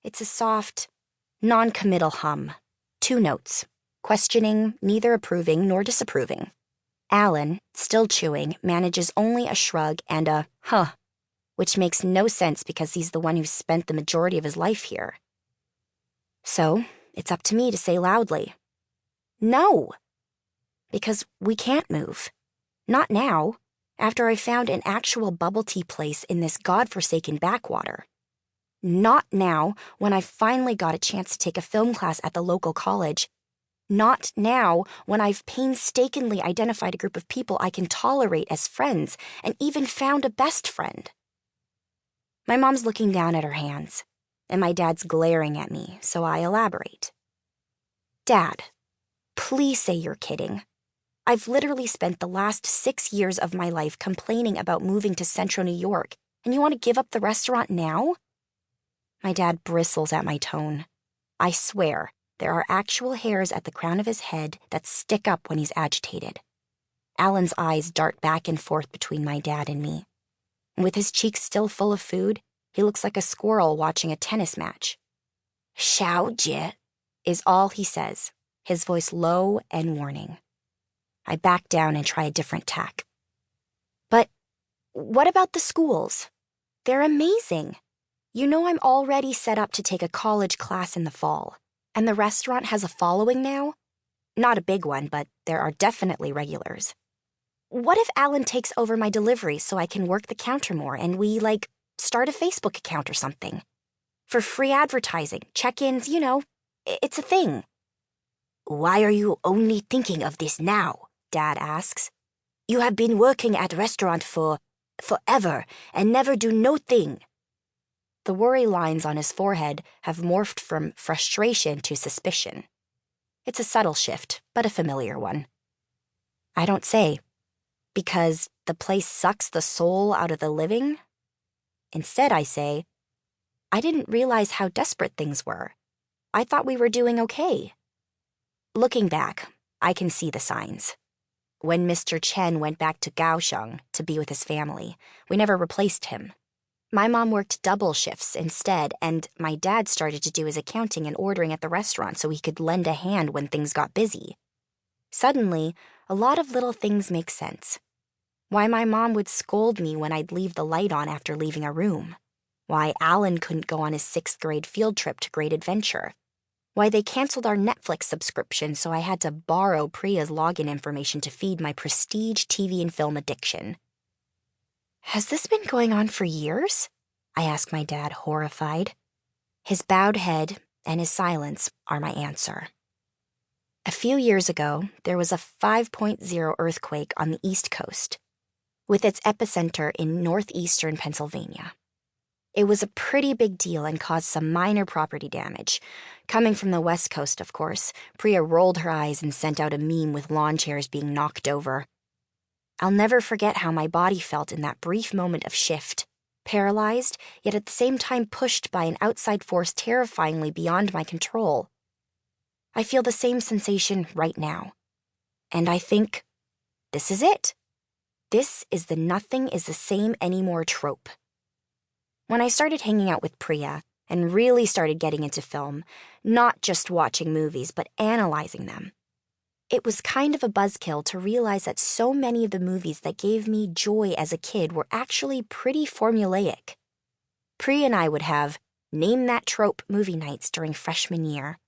It's a soft, non-committal hum. 2 notes, questioning, neither approving nor disapproving. Alan, still chewing, manages only a shrug and a huh, which makes no sense because he's the one who spent the majority of his life here. So, it's up to me to say loudly, no! Because we can't move. Not now, after I found an actual bubble tea place in this godforsaken backwater. Not now, when I finally got a chance to take a film class at the local college. Not now, when I've painstakingly identified a group of people I can tolerate as friends and even found a best friend. My mom's looking down at her hands, and my dad's glaring at me, so I elaborate. Dad, please say you're kidding. I've literally spent the last 6 years of my life complaining about moving to Central New York, and you want to give up the restaurant now? My dad bristles at my tone. I swear, there are actual hairs at the crown of his head that stick up when he's agitated. Alan's eyes dart back and forth between my dad and me. With his cheeks still full of food, he looks like a squirrel watching a tennis match. "Xiaojie," is all he says, his voice low and warning. I back down and try a different tack. But what about the schools? They're amazing. You know I'm already set up to take a college class in the fall, and the restaurant has a following now? Not a big one, but there are definitely regulars. What if Alan takes over my deliveries so I can work the counter more and we, start a Facebook account or something? For free advertising, check-ins, it's a thing. "Why are you only thinking of this now?" Dad asks. "You have been working at restaurant forever and never do no thing." The worry lines on his forehead have morphed from frustration to suspicion. It's a subtle shift, but a familiar one. I don't say, because the place sucks the soul out of the living. Instead, I say, I didn't realize how desperate things were. I thought we were doing okay. Looking back, I can see the signs. When Mr. Chen went back to Kaohsiung to be with his family, we never replaced him. My mom worked double shifts instead, and my dad started to do his accounting and ordering at the restaurant so he could lend a hand when things got busy. Suddenly, a lot of little things make sense. Why my mom would scold me when I'd leave the light on after leaving a room. Why Alan couldn't go on his 6th grade field trip to Great Adventure. Why they canceled our Netflix subscription so I had to borrow Priya's login information to feed my prestige TV and film addiction. Has this been going on for years? I ask my dad, horrified. His bowed head and his silence are my answer. A few years ago, there was a 5.0 earthquake on the East Coast, with its epicenter in northeastern Pennsylvania. It was a pretty big deal and caused some minor property damage. Coming from the West Coast, of course, Priya rolled her eyes and sent out a meme with lawn chairs being knocked over. I'll never forget how my body felt in that brief moment of shift, paralyzed, yet at the same time pushed by an outside force terrifyingly beyond my control. I feel the same sensation right now. And I think, this is it. This is the nothing is the same anymore trope. When I started hanging out with Priya and really started getting into film, not just watching movies, but analyzing them, it was kind of a buzzkill to realize that so many of the movies that gave me joy as a kid were actually pretty formulaic. Priya and I would have name that trope movie nights during freshman year.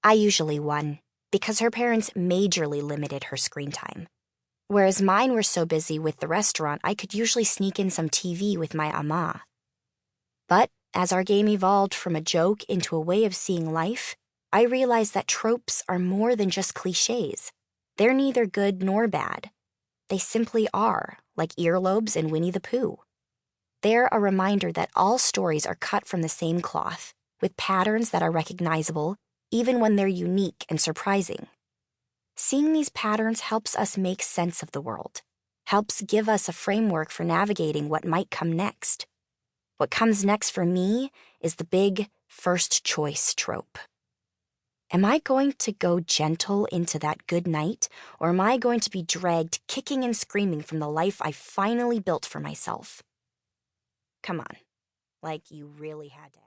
I usually won, because her parents majorly limited her screen time. Whereas mine were so busy with the restaurant, I could usually sneak in some TV with my ama. But as our game evolved from a joke into a way of seeing life, I realized that tropes are more than just cliches. They're neither good nor bad. They simply are, like earlobes and Winnie the Pooh. They're a reminder that all stories are cut from the same cloth, with patterns that are recognizable, even when they're unique and surprising. Seeing these patterns helps us make sense of the world, helps give us a framework for navigating what might come next. What comes next for me is the big first choice trope. Am I going to go gentle into that good night, or am I going to be dragged kicking and screaming from the life I finally built for myself? Come on, like you really had to.